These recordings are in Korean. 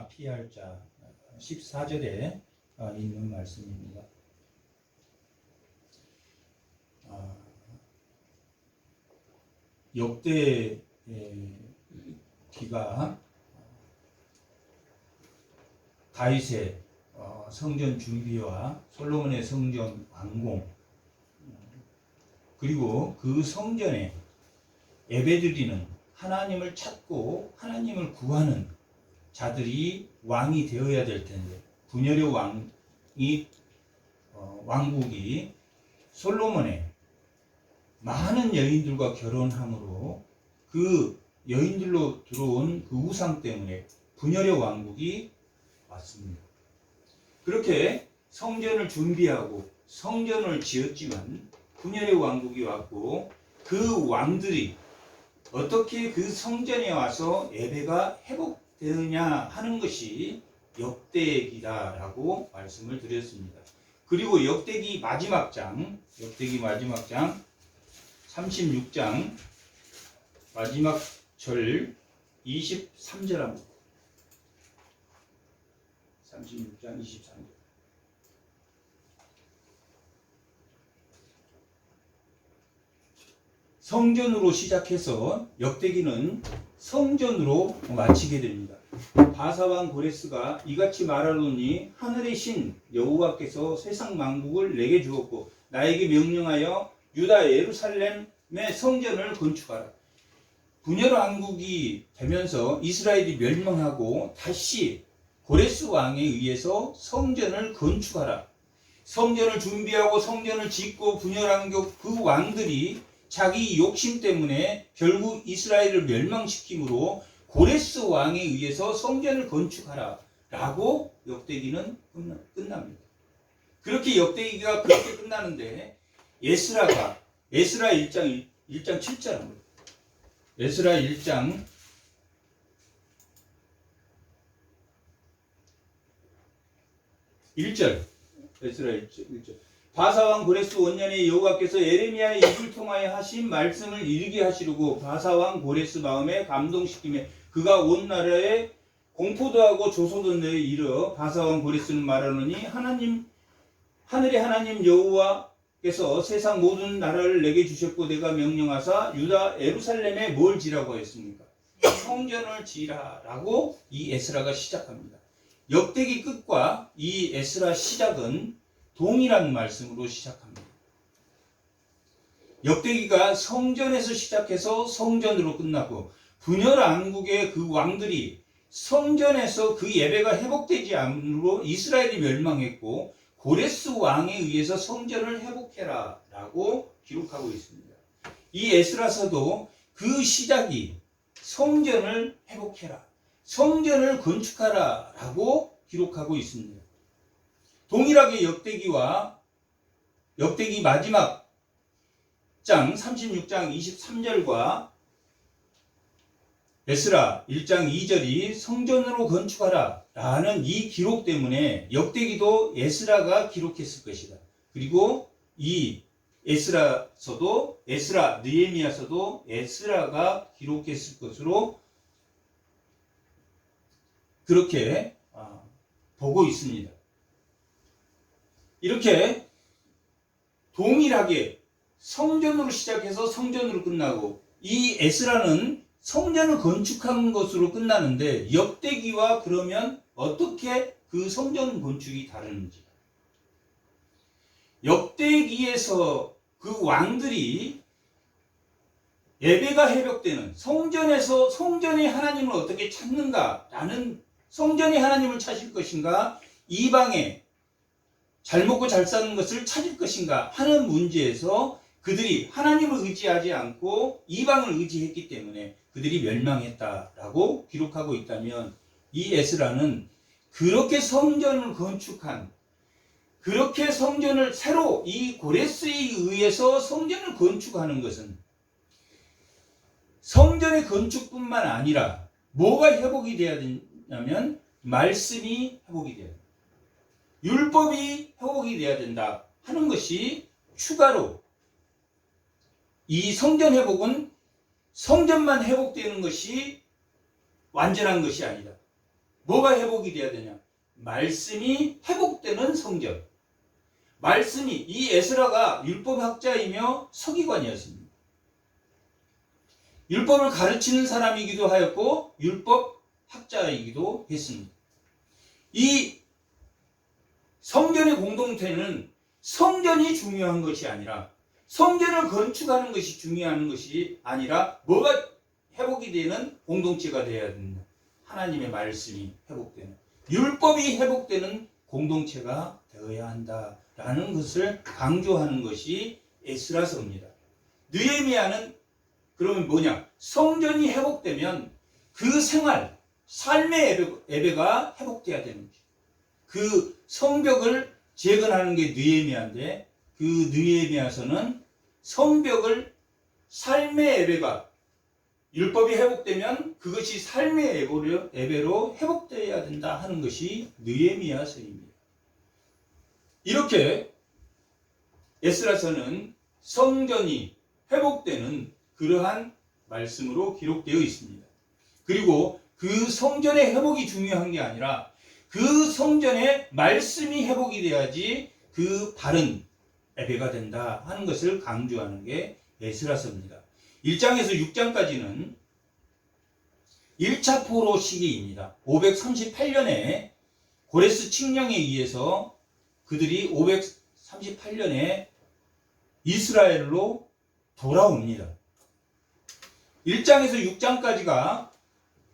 피할 자 14절에 있는 말씀입니다. 역대기가 다윗의 성전 준비와 솔로몬의 성전 완공, 그리고 그 성전에 예배드리는 하나님을 찾고 하나님을 구하는 자들이 왕이 되어야 될 텐데, 분열의 왕국이 솔로몬의 많은 여인들과 결혼함으로 그 여인들로 들어온 그 우상 때문에 분열의 왕국이 왔습니다. 그렇게 성전을 준비하고 성전을 지었지만 분열의 왕국이 왔고, 그 왕들이 어떻게 그 성전에 와서 예배가 회복되느냐 하는 것이 역대기다라고 말씀을 드렸습니다. 그리고 역대기 마지막 장 36장 마지막 절 23절 합니다. 36장 23절. 성전으로 시작해서 역대기는 성전으로 마치게 됩니다. 바사왕 고레스가 이같이 말하노니 하늘의 신 여호와께서 세상 만국을 내게 주었고 나에게 명령하여 유다 예루살렘의 성전을 건축하라. 분열 왕국이 되면서 이스라엘이 멸망하고 다시 고레스 왕에 의해서 성전을 건축하라. 성전을 준비하고 성전을 짓고 분열 왕국 그 왕들이 자기 욕심 때문에 결국 이스라엘을 멸망시키므로 고레스 왕에 의해서 성전을 건축하라 라고 역대기는 끝납니다. 그렇게 역대기가 그렇게 끝나는데 에스라 1장 7절입니다. 에스라 1장 1절. 에스라 1절. 바사왕 고레스 원년에 여호와께서 에레미야의 입을 통하여 하신 말씀을 이루게 하시려고 바사왕 고레스 마음에 감동시키며 그가 온 나라에 공포도 하고 조소도 내에 이르러 바사왕 고레스는 말하노니 하늘의 하나님 여호와께서 세상 모든 나라를 내게 주셨고 내가 명령하사 유다 예루살렘에 뭘 지라고 했습니까? 성전을 지라라고 이 에스라가 시작합니다. 역대기 끝과 이 에스라 시작은 동일한 말씀으로 시작합니다. 역대기가 성전에서 시작해서 성전으로 끝나고 분열 왕국의 그 왕들이 성전에서 그 예배가 회복되지 않으므로 이스라엘이 멸망했고 고레스 왕에 의해서 성전을 회복해라 라고 기록하고 있습니다. 이 에스라서도 그 시작이 성전을 회복해라, 성전을 건축하라 라고 기록하고 있습니다. 동일하게 역대기 마지막 장 36장 23절과 에스라 1장 2절이 성전으로 건축하라 라는 이 기록 때문에 역대기도 에스라가 기록했을 것이다. 그리고 이 느헤미야서도 에스라가 기록했을 것으로 그렇게 보고 있습니다. 이렇게 동일하게 성전으로 시작해서 성전으로 끝나고 이 에스라는 성전을 건축한 것으로 끝나는데 역대기와 그러면 어떻게 그 성전 건축이 다르는지, 역대기에서 그 왕들이 예배가 회복되는 성전에서 성전의 하나님을 어떻게 찾는가라는, 성전의 하나님을 찾을 것인가 이방의 잘 먹고 잘 사는 것을 찾을 것인가 하는 문제에서 그들이 하나님을 의지하지 않고 이방을 의지했기 때문에 그들이 멸망했다라고 기록하고 있다면, 이 에스라는 그렇게 성전을 건축한, 그렇게 성전을 새로 이 고레스에 의해서 성전을 건축하는 것은 성전의 건축뿐만 아니라 뭐가 회복이 되어야 되냐면 말씀이 회복이 되어야 된다. 율법이 회복이 되어야 된다 하는 것이 추가로, 이 성전 회복은 성전만 회복되는 것이 완전한 것이 아니다. 뭐가 회복이 돼야 되냐? 말씀이 회복되는 성전. 말씀이, 이 에스라가 율법학자이며 서기관이었습니다. 율법을 가르치는 사람이기도 하였고 율법학자이기도 했습니다. 이 성전의 공동체는 성전이 중요한 것이 아니라, 성전을 건축하는 것이 중요한 것이 아니라 뭐가 회복이 되는 공동체가 되어야 된다. 하나님의 말씀이 회복되는, 율법이 회복되는 공동체가 되어야 한다라는 것을 강조하는 것이 에스라서입니다. 느헤미야는 그러면 뭐냐? 성전이 회복되면 그 생활, 삶의 예배가 회복돼야 되는 거죠. 그 성벽을 재건하는 게 느헤미야인데, 그 느헤미야서는 성벽을, 삶의 예배가, 율법이 회복되면 그것이 삶의 예배로 회복되어야 된다 하는 것이 느헤미야서입니다. 이렇게 에스라서는 성전이 회복되는 그러한 말씀으로 기록되어 있습니다. 그리고 그 성전의 회복이 중요한 게 아니라 그 성전의 말씀이 회복이 돼야지 그 바른 예배가 된다 하는 것을 강조하는 게 에스라서입니다. 1장에서 6장까지는 1차 포로 시기입니다. 538년에 고레스 칙령에 의해서 그들이 538년에 이스라엘로 돌아옵니다. 1장에서 6장까지가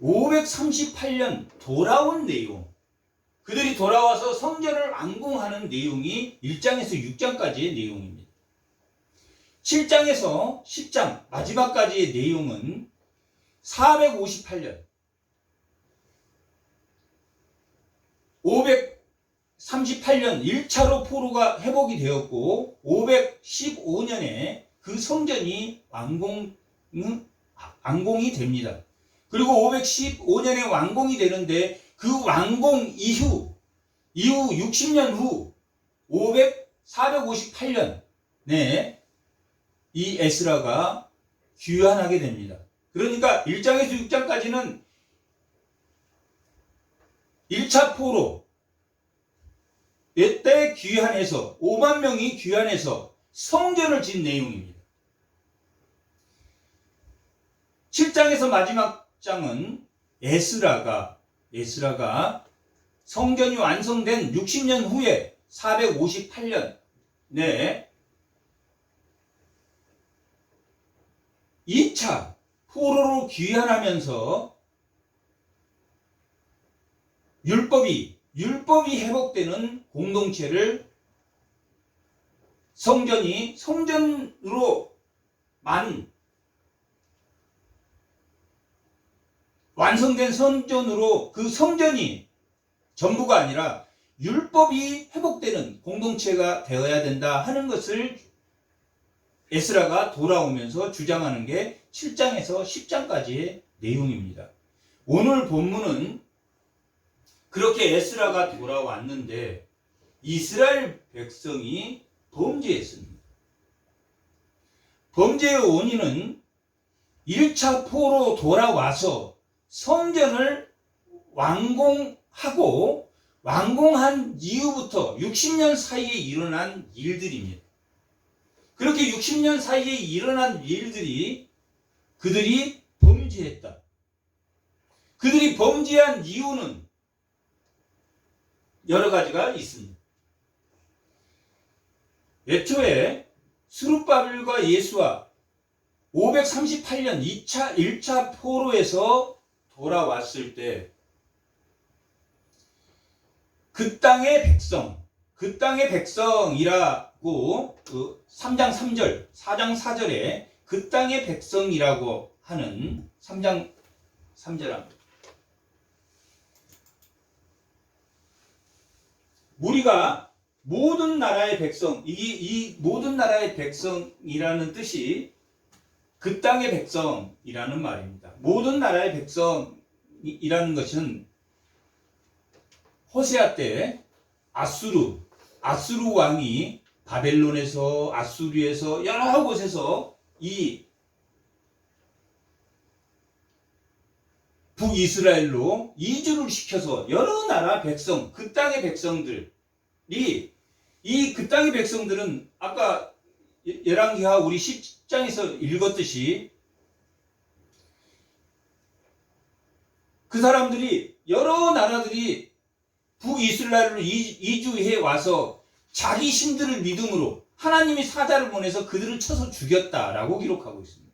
538년 돌아온 내용, 그들이 돌아와서 성전을 완공하는 내용이 1장에서 6장까지의 내용입니다. 7장에서 10장 마지막까지의 내용은 458년 538년 1차로 포로가 회복이 되었고 515년에 그 성전이 완공이 됩니다. 그리고 515년에 완공이 되는데 그 완공 이후 60년 후 458년에 이 에스라가 귀환하게 됩니다. 그러니까 1장에서 6장까지는 1차 포로 이때 귀환해서 5만 명이 귀환해서 성전을 짓는 내용입니다. 7장에서 마지막 장은 에스라가 성전이 완성된 60년 후에 458년에 2차 포로로 귀환하면서 율법이 회복되는 공동체를, 성전으로 완성된 성전으로, 그 성전이 전부가 아니라 율법이 회복되는 공동체가 되어야 된다 하는 것을 에스라가 돌아오면서 주장하는 게 7장에서 10장까지의 내용입니다. 오늘 본문은 그렇게 에스라가 돌아왔는데 이스라엘 백성이 범죄했습니다. 범죄의 원인은 1차 포로 돌아와서 성전을 완공한 이후부터 60년 사이에 일어난 일들입니다. 그렇게 60년 사이에 일어난 일들이 그들이 범죄했다. 그들이 범죄한 이유는 여러 가지가 있습니다. 애초에 스룹바벨과 예수와 538년 1차 포로에서 돌아왔을 때 그 땅의 백성이라고 3장 3절, 4장 4절에 그 땅의 백성이라고 하는 3장 3절합니다. 우리가 모든 나라의 백성, 이 모든 나라의 백성이라는 뜻이 그 땅의 백성이라는 말입니다. 모든 나라의 백성이라는 것은 호세아 때 아수르 왕이 바벨론에서, 아수르에서 여러 곳에서 이 북이스라엘로 이주를 시켜서 여러 나라 백성, 그 땅의 백성들이, 그 땅의 백성들은 아까 열왕기하 우리 10장에서 읽었듯이 그 사람들이 여러 나라들이 북이스라엘로 이주해 와서 자기 신들을 믿음으로 하나님이 사자를 보내서 그들을 쳐서 죽였다라고 기록하고 있습니다.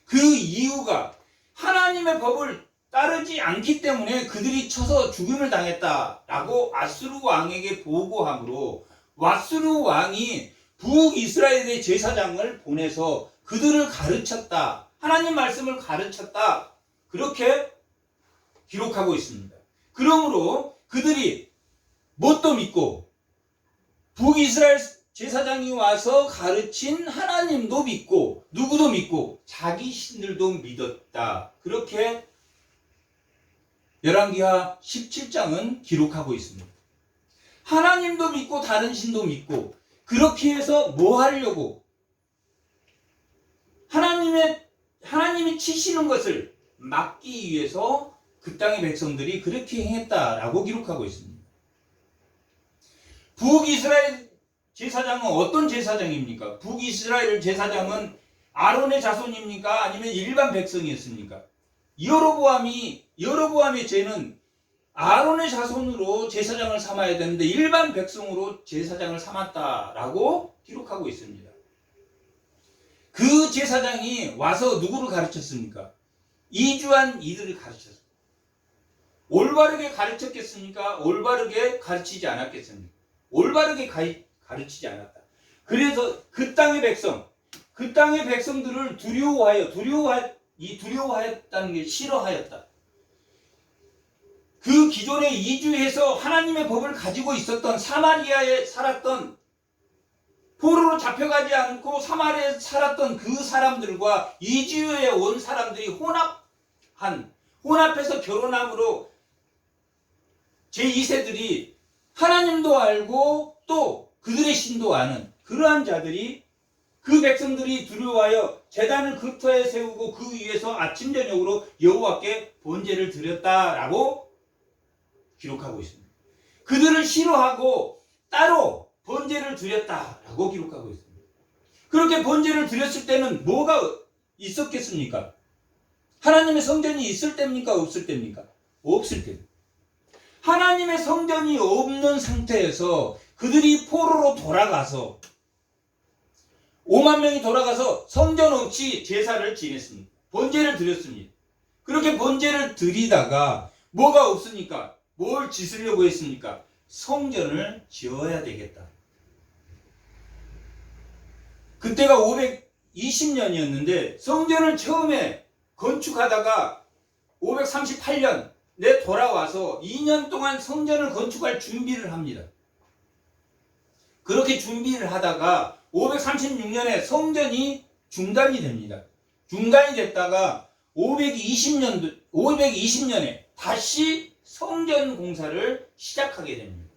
그 이유가 하나님의 법을 따르지 않기 때문에 그들이 쳐서 죽임을 당했다라고 앗수르 왕에게 보고함으로 앗수르 왕이 북이스라엘의 제사장을 보내서 그들을 가르쳤다. 하나님 말씀을 가르쳤다. 그렇게 기록하고 있습니다. 그러므로 그들이 뭣도 믿고 북이스라엘 제사장이 와서 가르친 하나님도 믿고 누구도 믿고 자기 신들도 믿었다. 그렇게 열왕기하 17장은 기록하고 있습니다. 하나님도 믿고 다른 신도 믿고 그렇게 해서 뭐 하려고? 하나님이 치시는 것을 막기 위해서 그 땅의 백성들이 그렇게 행했다라고 기록하고 있습니다. 북이스라엘 제사장은 어떤 제사장입니까? 북이스라엘 제사장은 아론의 자손입니까? 아니면 일반 백성이었습니까? 여로보암의 죄는 아론의 자손으로 제사장을 삼아야 되는데 일반 백성으로 제사장을 삼았다라고 기록하고 있습니다. 그 제사장이 와서 누구를 가르쳤습니까? 이주한 이들을 가르쳤습니다. 올바르게 가르쳤겠습니까? 올바르게 가르치지 않았겠습니까? 올바르게 가르치지 않았다. 그래서 그 땅의 백성들을 두려워하였다는 게 싫어하였다. 그 기존에 이주해서 하나님의 법을 가지고 있었던 사마리아에 살았던 포로로 잡혀가지 않고 사마리아에 살았던 그 사람들과 이주해 온 사람들이 혼합해서 결혼함으로 제2세들이 하나님도 알고 또 그들의 신도 아는 그러한 자들이 그 백성들이 두려워하여 제단을 그 터에 세우고 그 위에서 아침 저녁으로 여호와께 번제를 드렸다라고 기록하고 있습니다. 그들을 싫어하고 따로 번제를 드렸다라고 기록하고 있습니다. 그렇게 번제를 드렸을 때는 뭐가 있었겠습니까? 하나님의 성전이 있을 때입니까? 없을 때입니까? 없을 때입니다. 하나님의 성전이 없는 상태에서 그들이 포로로 돌아가서 5만 명이 돌아가서 성전 없이 제사를 지냈습니다. 번제를 드렸습니다. 그렇게 번제를 드리다가 뭐가 없으니까 뭘 짓으려고 했습니까? 성전을 지어야 되겠다. 그때가 520년이었는데 성전을 처음에 건축하다가 538년에 돌아와서 2년 동안 성전을 건축할 준비를 합니다. 그렇게 준비를 하다가 536년에 성전이 중단이 됩니다. 중단이 됐다가 520년에 다시 성전 공사를 시작하게 됩니다.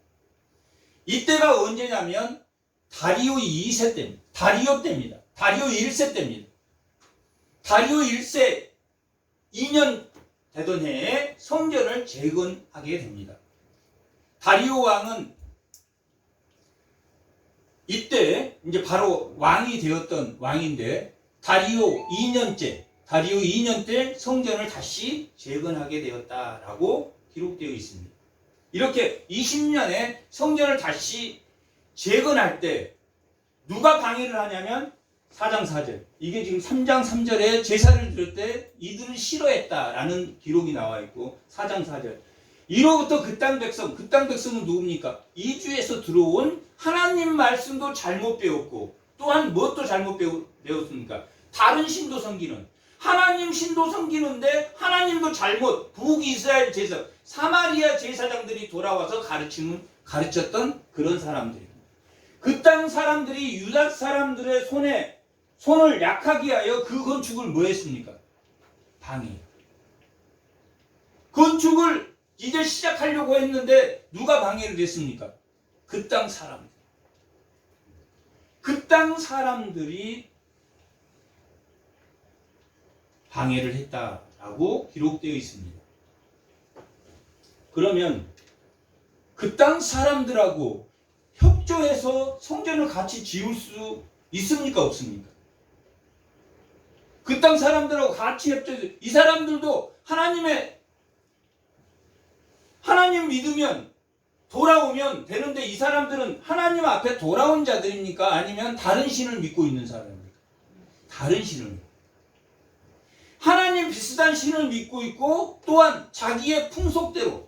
이때가 언제냐면 다리오 2세 때입니다. 다리오 때입니다. 다리오 1세 때입니다. 다리오 1세 2년 되던 해에 성전을 재건하게 됩니다. 다리오 왕은 이때 이제 바로 왕이 되었던 왕인데 다리오 2년 때 성전을 다시 재건하게 되었다라고 기록되어 있습니다. 이렇게 20년에 성전을 다시 재건할 때 누가 방해를 하냐면 4장 4절. 이게 지금 3장 3절에 제사를 드릴 때 이들을 싫어했다라는 기록이 나와 있고 4장 4절. 이로부터 그 땅 백성은 누굽니까? 이주에서 들어온 하나님 말씀도 잘못 배웠고 또한 무엇도 잘못 배웠습니까? 다른 신도 섬기는 하나님 신도 섬기는데 하나님도 잘못 북이스라엘 제사 사마리아 제사장들이 돌아와서 가르쳤던 그런 사람들입니다. 그 땅 사람들이 유다 사람들의 손을 약하게 하여 그 건축을 뭐 했습니까? 방해. 건축을 이제 시작하려고 했는데 누가 방해를 했습니까? 그 땅 사람들. 그 땅 사람들이 방해를 했다라고 기록되어 있습니다. 그러면 그 땅 사람들하고 협조해서 성전을 같이 지을 수 있습니까? 없습니까? 그 땅 사람들하고 같이 협조해서 이 사람들도 하나님 믿으면 돌아오면 되는데 이 사람들은 하나님 앞에 돌아온 자들입니까? 아니면 다른 신을 믿고 있는 사람입니까? 다른 신을 믿고. 하나님 비슷한 신을 믿고 있고 또한 자기의 풍속대로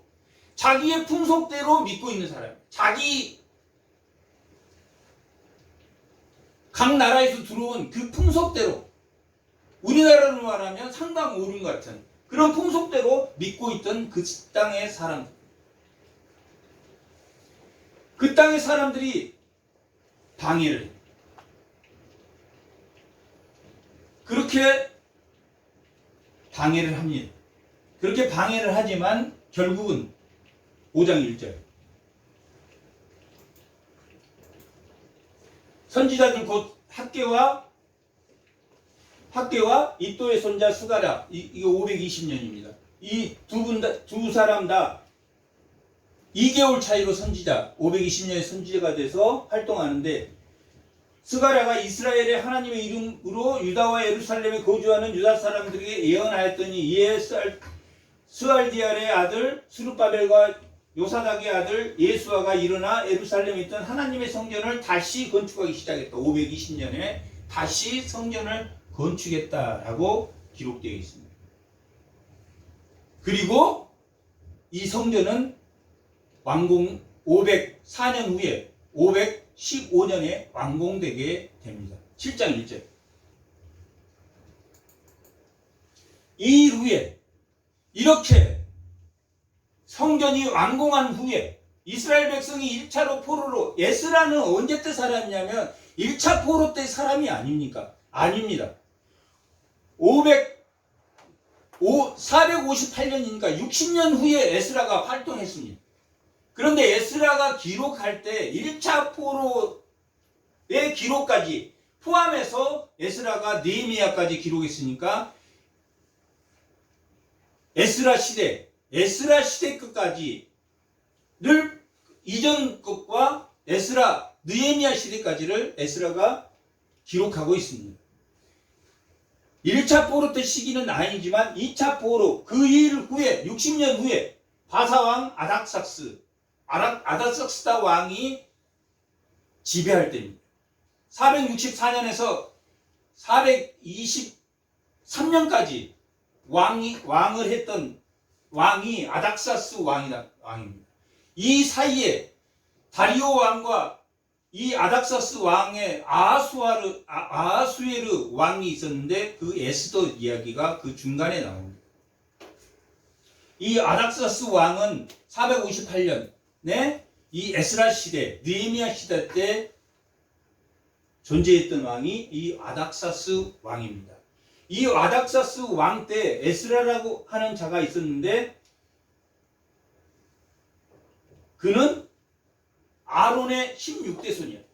믿고 있는 사람. 각 나라에서 들어온 그 풍속대로 우리나라로 말하면 상당 오륜 같은 그런 풍속대로 믿고 있던 그 땅의 사람. 그 땅의 사람들이 방해를 해요. 그렇게 방해를 합니다. 그렇게 방해를 하지만 결국은 5장 1절 선지자들 곧 학개와 이또의 손자 스가랴 이거 520년입니다. 이 두 사람 다 2개월 차이로 선지자 520년의 선지자가 돼서 활동하는데 스가랴가 이스라엘의 하나님의 이름으로 유다와 예루살렘에 거주하는 유다 사람들에게 예언하였더니 이에 스알디알의 아들 스룹바벨과 요사닥의 아들 예수아가 일어나 예루살렘에 있던 하나님의 성전을 다시 건축하기 시작했다. 520년에 다시 성전을 건축했다라고 기록되어 있습니다. 그리고 이 성전은 완공 504년 후에 515년에 완공되게 됩니다. 7장 1절. 이 후에 이렇게 성전이 완공한 후에 이스라엘 백성이 1차로 포로로 에스라는 언제 때 사람이냐면 1차 포로 때 사람이 아닙니까? 아닙니다. 458년이니까 60년 후에 에스라가 활동했습니다. 그런데 에스라가 기록할 때 1차 포로의 기록까지 포함해서 에스라가 느헤미야까지 기록했으니까 에스라 시대 끝까지를 이전 것과 느헤미야 시대까지를 에스라가 기록하고 있습니다. 1차 포로 때 시기는 아니지만 2차 포로 그 일 후에 60년 후에 바사왕 아닥삭스다 왕이 지배할 때입니다. 464년에서 423년까지 왕을 했던 왕이 아닥사스 왕입니다. 이 사이에 다리오 왕과 이 아닥사스 왕의 아하수에르 왕이 있었는데 그 에스더 이야기가 그 중간에 나옵니다. 이 아닥사스 왕은 458년에 이 에스라 시대, 느헤미야 시대 때 존재했던 왕이 이 아닥사스 왕입니다. 이 아닥사스 왕 때 에스라라고 하는 자가 있었는데 그는 아론의 16대 손이었다.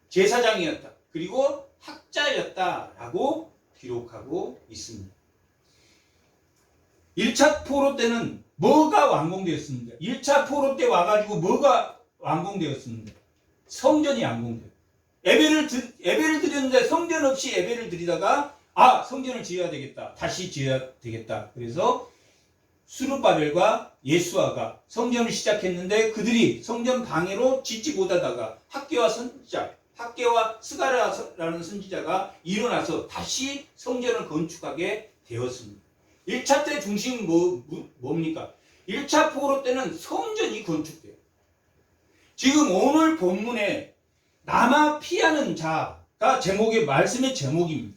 제사장이었다. 그리고 학자였다라고 기록하고 있습니다. 1차 포로 때는 뭐가 완공되었습니까? 1차 포로 때 와가지고 뭐가 완공되었습니까? 성전이 완공돼요. 예배를 드렸는데 성전 없이 예배를 드리다가 성전을 지어야 되겠다. 다시 지어야 되겠다. 그래서 스룹바벨과 예수아가 성전을 시작했는데 그들이 성전 방해로 짓지 못하다가 학개와 스가랴라는 선지자가 일어나서 다시 성전을 건축하게 되었습니다. 1차 때 중심은 뭡니까? 1차 포로 때는 성전이 건축돼요. 지금 오늘 본문에 남아 피하는 자가 말씀의 제목입니다.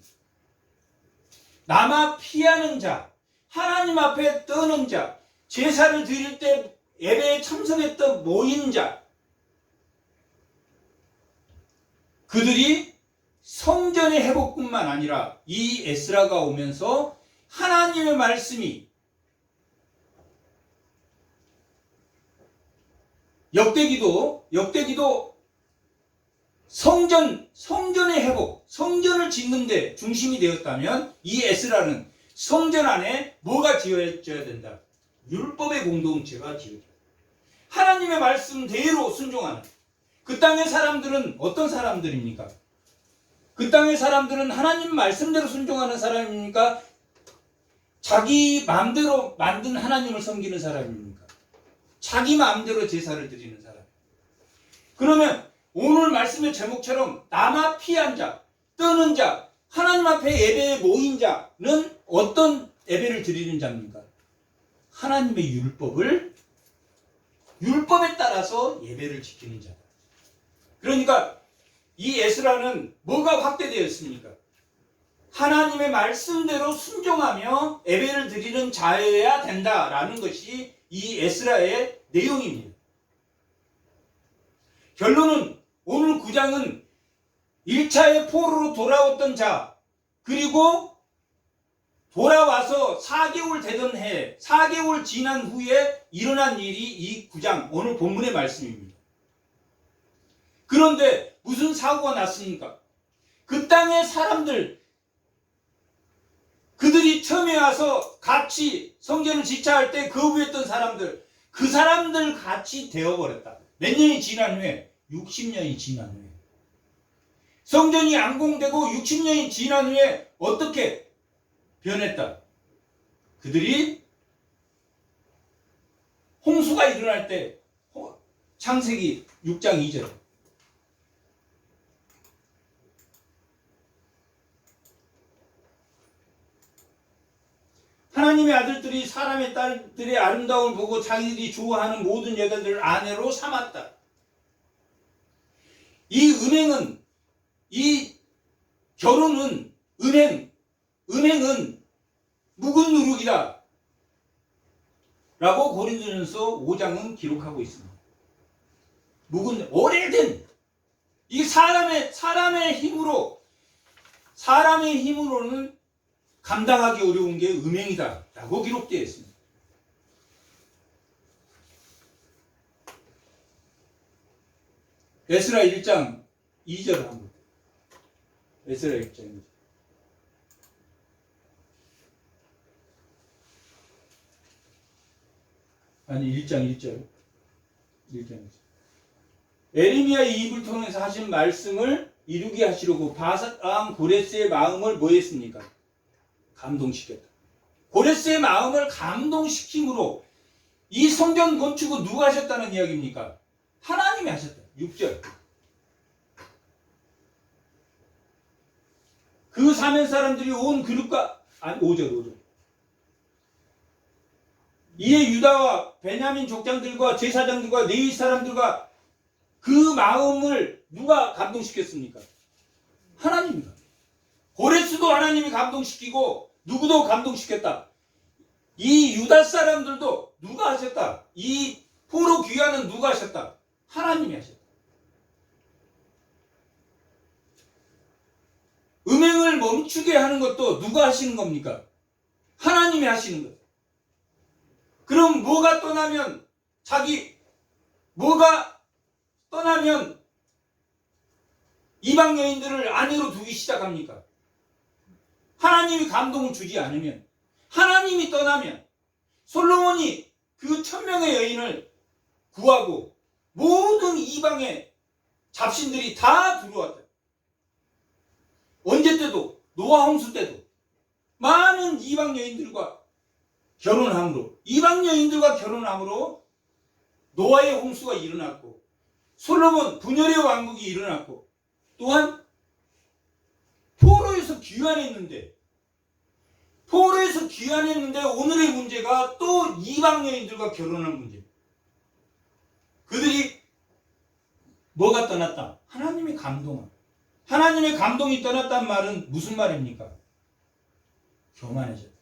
남아 피하는 자, 하나님 앞에 떠는 자, 제사를 드릴 때 예배에 참석했던 모인 자, 그들이 성전의 회복뿐만 아니라 이 에스라가 오면서 하나님의 말씀이 역대기도 성전의 회복, 성전을 짓는데 중심이 되었다면 이 에스라는 성전 안에 뭐가 지어져야 된다? 율법의 공동체가 지어져야 된다. 하나님의 말씀대로 순종하는 그 땅의 사람들은 어떤 사람들입니까? 그 땅의 사람들은 하나님 말씀대로 순종하는 사람입니까? 자기 마음대로 만든 하나님을 섬기는 사람입니까? 자기 마음대로 제사를 드리는 사람. 그러면 오늘 말씀의 제목처럼 남아 피한 자, 떠는 자, 하나님 앞에 예배에 모인 자는 어떤 예배를 드리는 자입니까? 하나님의 율법에 따라서 예배를 지키는 자다. 그러니까 이 에스라는 뭐가 확대되었습니까? 하나님의 말씀대로 순종하며 예배를 드리는 자여야 된다라는 것이 이 에스라의 내용입니다. 결론은 오늘 9장은 1차의 포로로 돌아왔던 자, 그리고 돌아와서 4개월 되던 해, 4개월 지난 후에 일어난 일이 이 9장, 오늘 본문의 말씀입니다. 그런데 무슨 사고가 났습니까? 그 땅의 사람들, 그들이 처음에 와서 같이 성전을 지차할 때 거부했던 사람들, 그 사람들 같이 되어버렸다. 몇 년이 지난 후에? 60년이 지난 후에. 성전이 완공되고 60년이 지난 후에 어떻게 변했다? 그들이 홍수가 일어날 때, 창세기 6장 2절. 하나님의 아들들이 사람의 딸들의 아름다움을 보고 자기들이 좋아하는 모든 여자들을 아내로 삼았다. 이 은행은, 이 결혼은, 은행은 묵은 누룩이다 라고 고린도전서 5장은 기록하고 있습니다. 묵은, 오래된, 이게 사람의 힘으로는 감당하기 어려운 게 음행이다 라고 기록되어 있습니다. 에스라 1장 2절 한번. 에스라 1장 2절. 아니 1장 1절. 1장 1절. 에레미야의 입을 통해서 하신 말씀을 이루게 하시려고 바사왕 고레스의 마음을 뭐 했습니까? 감동시켰다. 고레스의 마음을 감동시킴으로 이 성전 건축을 누가 하셨다는 이야기입니까? 하나님이 하셨다. 6절. 그 사면 사람들이 온 그룹과, 아니 5절. 이에 유다와 베냐민 족장들과 제사장들과 레위 사람들과 그 마음을 누가 감동시켰습니까? 하나님입니다. 고레스도 하나님이 감동시키고 누구도 감동시켰다. 이 유다 사람들도 누가 하셨다. 이 포로 귀환은 누가 하셨다. 하나님이 하셨다. 음행을 멈추게 하는 것도 누가 하시는 겁니까? 하나님이 하시는 것. 그럼 뭐가 떠나면 이방 여인들을 아내로 두기 시작합니까? 하나님이 감동을 주지 않으면, 하나님이 떠나면, 솔로몬이 그 1000명의 여인을 구하고 모든 이방의 잡신들이 다 들어왔다. 언제 때도, 노아 홍수 때도 많은 이방 여인들과 결혼함으로 노아의 홍수가 일어났고, 솔로몬 분열의 왕국이 일어났고, 또한 포로에서 귀환했는데 오늘의 문제가 또 이방 여인들과 결혼한 문제. 그들이 뭐가 떠났다? 하나님의 감동. 하나님의 감동이 떠났단 말은 무슨 말입니까? 교만해졌다.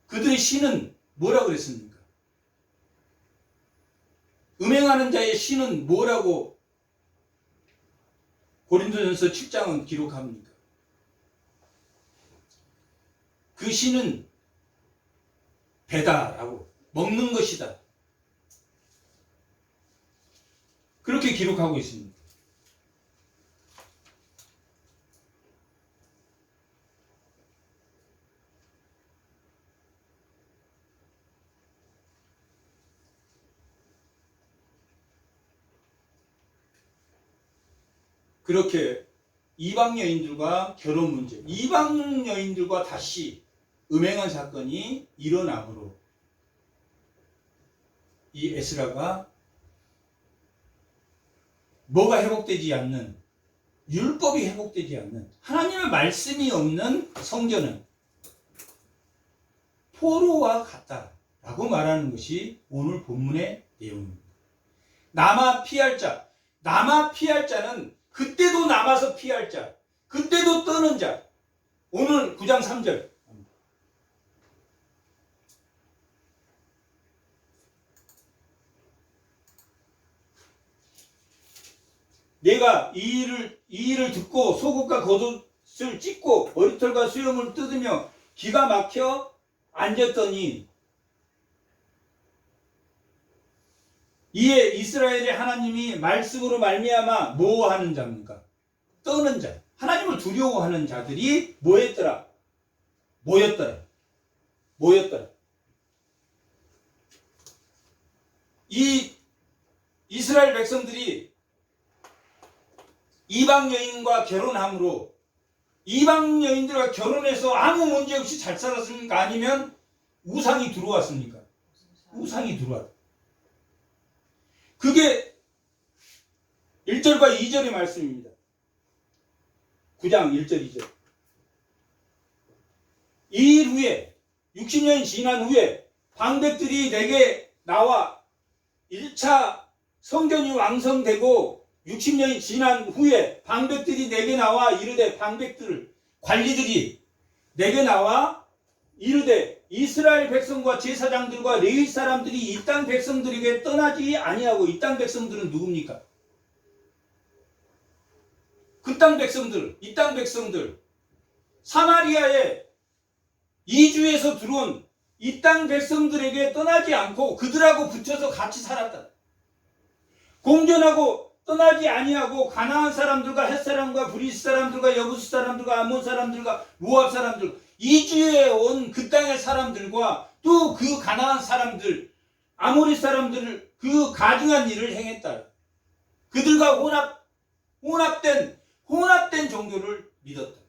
그들의 신은 뭐라고 그랬습니까? 음행하는 자의 신은 뭐라고 고린도전서 7장은 기록합니까? 그 신은 배다라고, 먹는 것이다. 그렇게 기록하고 있습니다. 그렇게 이방 여인들과 결혼 문제, 이방 여인들과 다시 음행한 사건이 일어나므로 이 에스라가 뭐가 회복되지 않는, 율법이 회복되지 않는, 하나님의 말씀이 없는 성전은 포로와 같다라고 말하는 것이 오늘 본문의 내용입니다. 남아 피할 자, 남아 피할 자는 그때도 남아서 피할 자, 그때도 떠는 자. 오늘 9장 3절. 내가 이 일을 듣고 속옷과 겉옷을 찢고 머리털과 수염을 뜯으며 기가 막혀 앉았더니 이에 이스라엘의 하나님이 말씀으로 말미암아 뭐 하는 자입니까? 떠는 자, 하나님을 두려워하는 자들이 뭐 했더라? 모였더라. 이 이스라엘 백성들이 이방 여인과 결혼함으로, 이방 여인들과 결혼해서 아무 문제 없이 잘 살았습니까? 아니면 우상이 들어왔습니까? 우상이 들어왔다. 그게 1절과 2절의 말씀입니다. 9장 1절 2절. 이 일 후에 60년이 지난 후에 방백들이 내게 나와 1차 성전이 완성되고 60년이 지난 후에 방백들이 내게 나와 이르되, 방백들, 관리들이 내게 나와 이르되 이스라엘 백성과 제사장들과 레위 사람들이 이 땅 백성들에게 떠나지 아니하고, 이 땅 백성들은 누굽니까? 그 땅 백성들, 이 땅 백성들, 사마리아에 이주해서 들어온 이 땅 백성들에게 떠나지 않고 그들하고 붙여서 같이 살았다. 공존하고 떠나지 아니하고 가나안 사람들과 헷 사람과 브리스 사람들과 여부스 사람들과 암몬 사람들과 모압 사람들, 이주해 온 그 땅의 사람들과 또 그 가나안 사람들, 아모리 사람들을 그 가증한 일을 행했다. 그들과 혼합된 종교를 믿었다.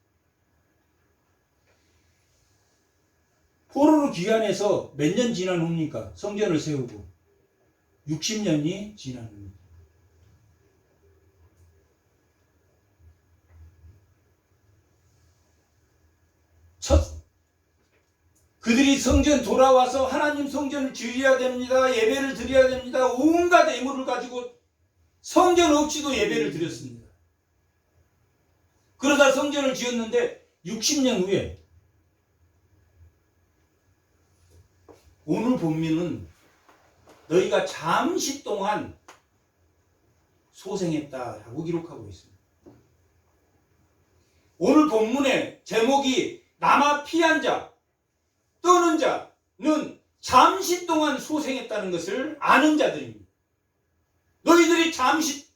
포로로 귀환해서 몇 년 지난 후입니까? 성전을 세우고 60년이 지난 후입니다. 그들이 성전 돌아와서 하나님 성전을 지어야 됩니다. 예배를 드려야 됩니다. 온갖 예물을 가지고 성전 없이도 예배를 드렸습니다. 그러다 성전을 지었는데 60년 후에 오늘 본문은 너희가 잠시 동안 소생했다라고 기록하고 있습니다. 오늘 본문의 제목이 남아 피한 자, 떠는 자는 잠시 동안 소생했다는 것을 아는 자들입니다. 너희들이 잠시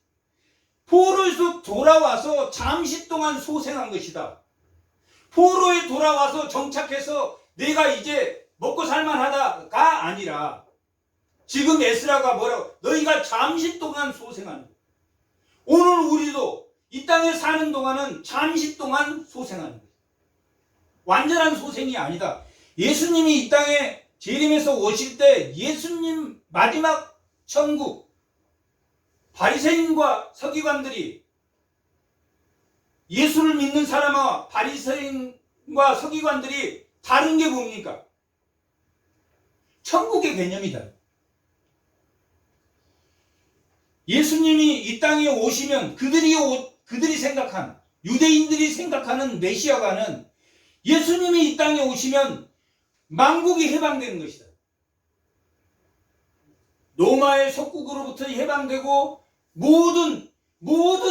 포로에서 돌아와서 잠시 동안 소생한 것이다. 포로에 돌아와서 정착해서 내가 이제 먹고 살만하다가 아니라 지금 에스라가 뭐라고, 너희가 잠시 동안 소생하는 거예요. 오늘 우리도 이 땅에 사는 동안은 잠시 동안 소생하는 거예요. 완전한 소생이 아니다. 예수님이 이 땅에 재림해서 오실 때 예수님 마지막 천국, 바리새인과 서기관들이, 예수를 믿는 사람과 바리새인과 서기관들이 다른 게 뭡니까? 천국의 개념이다. 예수님이 이 땅에 오시면 그들이 생각한, 유대인들이 생각하는 메시아가는, 예수님이 이 땅에 오시면 만국이 해방되는 것이다. 로마의 속국으로부터 해방되고 모든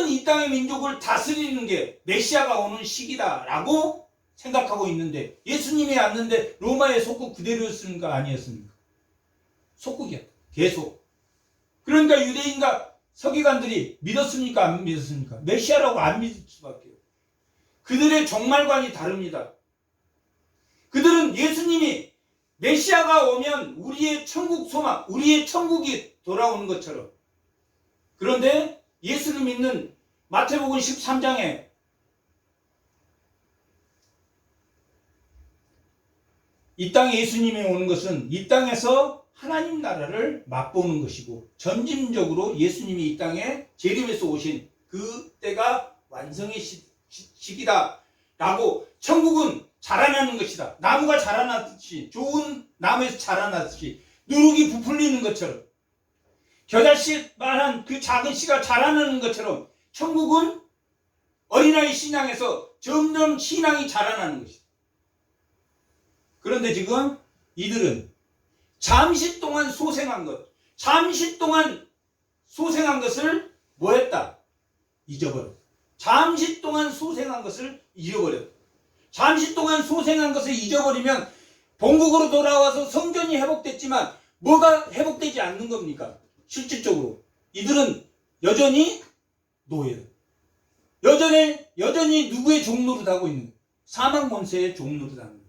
이 땅의 민족을 다스리는 게 메시아가 오는 시기다라고 생각하고 있는데, 예수님이 왔는데 로마의 속국 그대로였습니까? 아니었습니까? 속국이었다. 계속. 그러니까 유대인과 서기관들이 믿었습니까? 안 믿었습니까? 메시아라고 안 믿을 수밖에. 그들의 종말관이 다릅니다. 그들은 예수님이, 메시아가 오면 우리의 천국 소망, 우리의 천국이 돌아오는 것처럼. 그런데 예수를 믿는 마태복음 13장에 이 땅에 예수님이 오는 것은 이 땅에서 하나님 나라를 맛보는 것이고 점진적으로 예수님이 이 땅에 재림에서 오신 그 때가 완성의 시기다 라고 천국은 자라나는 것이다. 나무가 자라나듯이 좋은 나무에서 자라나듯이 누룩이 부풀리는 것처럼 겨자씨만한 그 작은 씨가 자라나는 것처럼 천국은 어린아이 신앙에서 점점 신앙이 자라나는 것이다. 그런데 지금 이들은 잠시 동안 소생한 것, 잠시 동안 소생한 것을 뭐 했다? 잊어버렸다. 잠시 동안 소생한 것을 잊어버렸다. 잠시 동안 소생한 것을 잊어버리면 본국으로 돌아와서 성전이 회복됐지만 뭐가 회복되지 않는 겁니까? 실질적으로 이들은 여전히 노예다. 여전히 누구의 종노릇 하고 있는 거예요? 사망 권세의 종노릇 하는 거예요.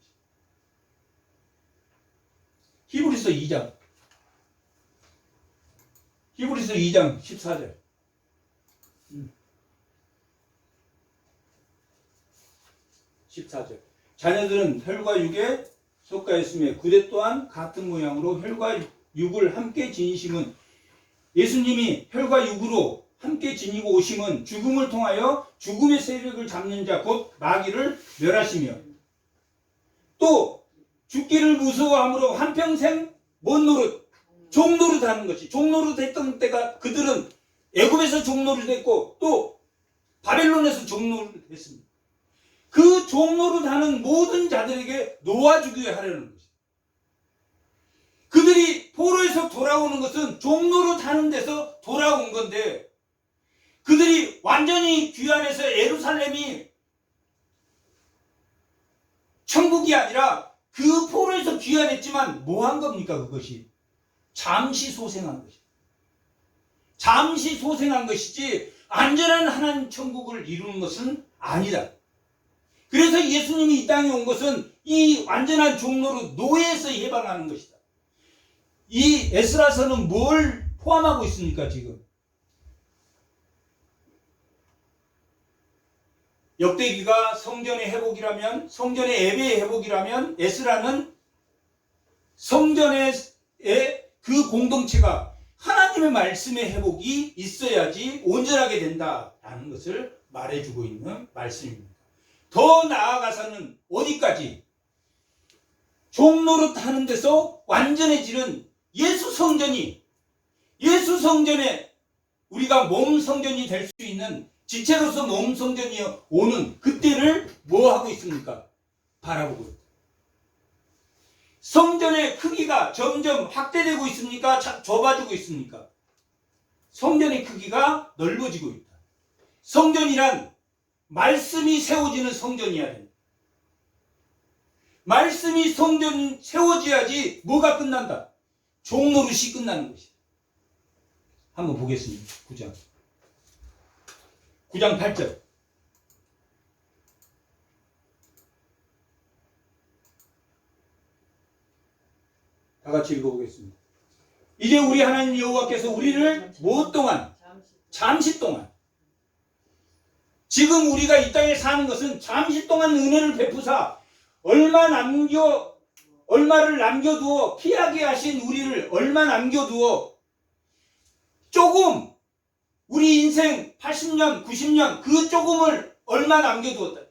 히브리서 2장 14절. 자녀들은 혈과 육에 속하였으며 그대 또한 같은 모양으로 혈과 육을 함께 지니심은 예수님이 혈과 육으로 함께 지니고 오심은 죽음을 통하여 죽음의 세력을 잡는 자 곧 마귀를 멸하시며 또 죽기를 무서워함으로 한평생 뭔 노릇? 종노릇 하는 것이. 종노릇 했던 때가 그들은 애굽에서 종노릇 했고 또 바벨론에서 종노릇 했습니다. 그 종노릇 하는 모든 자들에게 놓아주게 하려는 것이. 그들이 포로에서 돌아오는 것은 종노릇 하는 데서 돌아온 건데 그들이 완전히 귀환해서 예루살렘이 천국이 아니라 그 포로에서 귀환했지만 뭐 한 겁니까? 그것이 잠시 소생한 것이. 잠시 소생한 것이지 안전한 하나님 천국을 이루는 것은 아니다. 그래서 예수님이 이 땅에 온 것은 이 완전한 종로로 노예에서 해방하는 것이다. 이 에스라서는 뭘 포함하고 있습니까? 지금 역대기가 성전의 회복이라면, 성전의 예배의 회복이라면 에스라는 성전의 그 공동체가 하나님의 말씀의 회복이 있어야지 온전하게 된다라는 것을 말해주고 있는 말씀입니다. 더 나아가서는 어디까지? 종노릇 하는 데서 완전해지는 예수 성전에 우리가 몸 성전이 될 수 있는 지체로서 몸 성전이 오는 그때를 뭐 하고 있습니까? 바라보고 있다. 성전의 크기가 점점 확대되고 있습니까? 좁아지고 있습니까? 성전의 크기가 넓어지고 있다. 성전이란 말씀이 세워지는 성전이어야 된다. 말씀이 성전 세워져야지 뭐가 끝난다? 종노릇이 끝나는 것이다. 한번 보겠습니다. 9장 8절. 다 같이 읽어보겠습니다. 이제 우리 하나님 여호와께서 우리를 무엇 동안? 잠시 동안. 지금 우리가 이 땅에 사는 것은 잠시 동안 은혜를 베푸사 얼마를 남겨두어 피하게 하신 우리를 얼마 남겨두어 조금 우리 인생 80년, 90년 그 조금을 얼마 남겨두었다.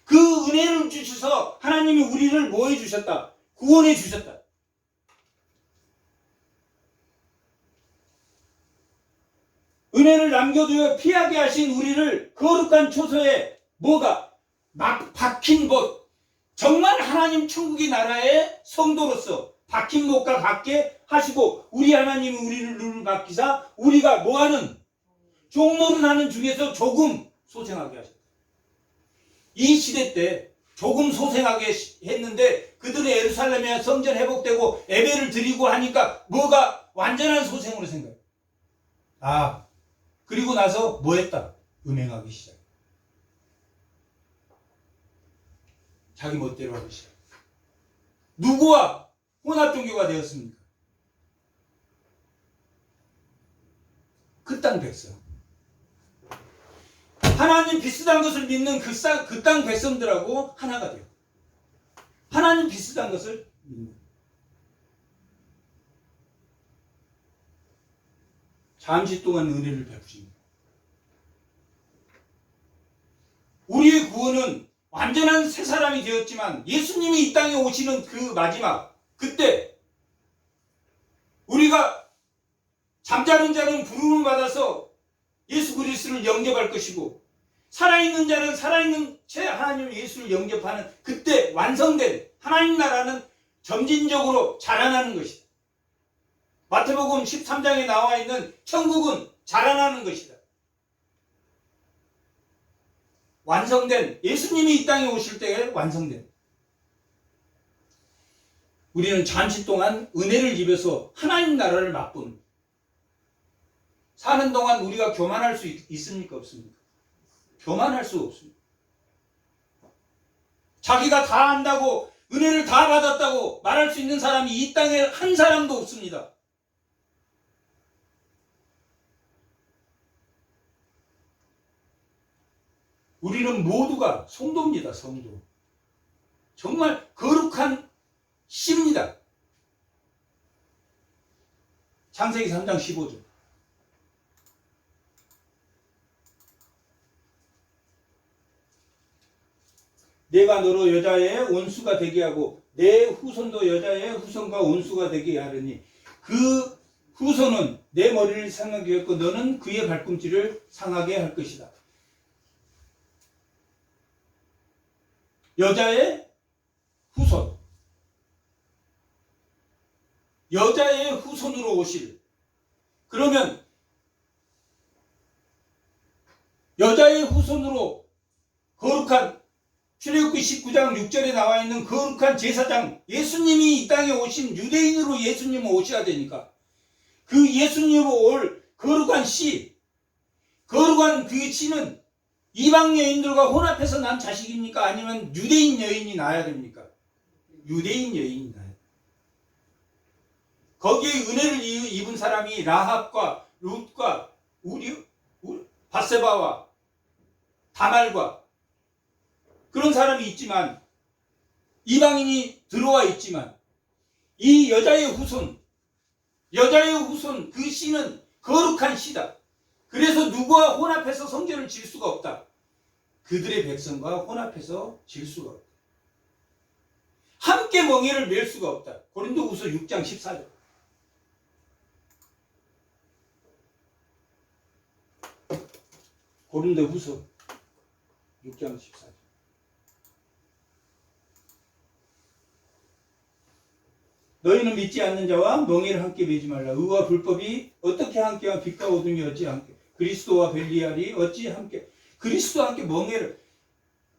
그 은혜를 주셔서 하나님이 우리를 뭐 해주셨다? 구원해 주셨다. 은혜를 남겨두어 피하게 하신 우리를 거룩한 초소에 뭐가? 막 박힌 못. 정말 하나님 천국의 나라의 성도로서 박힌 못과 같게 하시고 우리 하나님이 우리를 눈을 맡기사 우리가 뭐하는? 종노릇하는 중에서 조금 소생하게 하셨다. 이 시대 때 조금 소생하게 했는데 그들의 예루살렘에 성전 회복되고 예배를 드리고 하니까 뭐가 완전한 소생으로 생각해. 그리고 나서 뭐 했다? 음행하기 시작. 자기 멋대로 하기 시작. 누구와 혼합 종교가 되었습니까? 그 땅 백성. 하나님 비슷한 것을 믿는 그 땅 백성들하고 하나가 돼요. 하나님 비슷한 것을 믿는. 잠시 동안 은혜를 베푸십니다. 우리의 구원은 완전한 새 사람이 되었지만 예수님이 이 땅에 오시는 그 마지막 그때 우리가 잠자는 자는 부름을 받아서 예수 그리스도를 영접할 것이고 살아있는 자는 살아있는 채 하나님 예수를 영접하는 그때 완성된 하나님 나라는 점진적으로 자라나는 것이다. 마태복음 13장에 나와 있는 천국은 자라나는 것이다. 완성된 예수님이 이 땅에 오실 때에 완성된 우리는 잠시 동안 은혜를 입어서 하나님 나라를 맛보는 사는 동안 우리가 교만할 수 있습니까? 없습니까? 교만할 수 없습니다. 자기가 다 안다고 은혜를 다 받았다고 말할 수 있는 사람이 이 땅에 한 사람도 없습니다. 우리는 모두가 성도입니다. 성도. 정말 거룩한 씨입니다. 창세기 3장 15절. 내가 너로 여자의 온수가 되게 하고 내 후손도 여자의 후손과 온수가 되게 하려니 그 후손은 내 머리를 상하게 했고 너는 그의 발꿈치를 상하게 할 것이다. 여자의 후손. 여자의 후손으로 오실. 그러면 여자의 후손으로 거룩한 출애굽기 19장 6절에 나와 있는 거룩한 제사장 예수님이 이 땅에 오신 유대인으로 예수님은 오셔야 되니까 그 예수님으로 올 거룩한 씨, 거룩한 그 씨는 이방 여인들과 혼합해서 난 자식입니까? 아니면 유대인 여인이 낳아야 됩니까? 유대인 여인이 낳아야 됩니다. 거기에 은혜를 입은 사람이 라합과 룻과 바세바와 다말과 그런 사람이 있지만 이방인이 들어와 있지만 이 여자의 후손 그 씨는 거룩한 씨다. 그래서 누구와 혼합해서 성전을 질 수가 없다. 그들의 백성과 혼합해서 질 수가 없다. 함께 멍에를 맬 수가 없다. 고린도후서 6장 14절. 고린도후서 6장 14절. 너희는 믿지 않는 자와 멍에를 함께 매지 말라. 의와 불법이 어떻게 함께하면 빛과 어둠이 어찌 함께 그리스도와 벨리알이 어찌 함께 그리스도와 함께 멍에를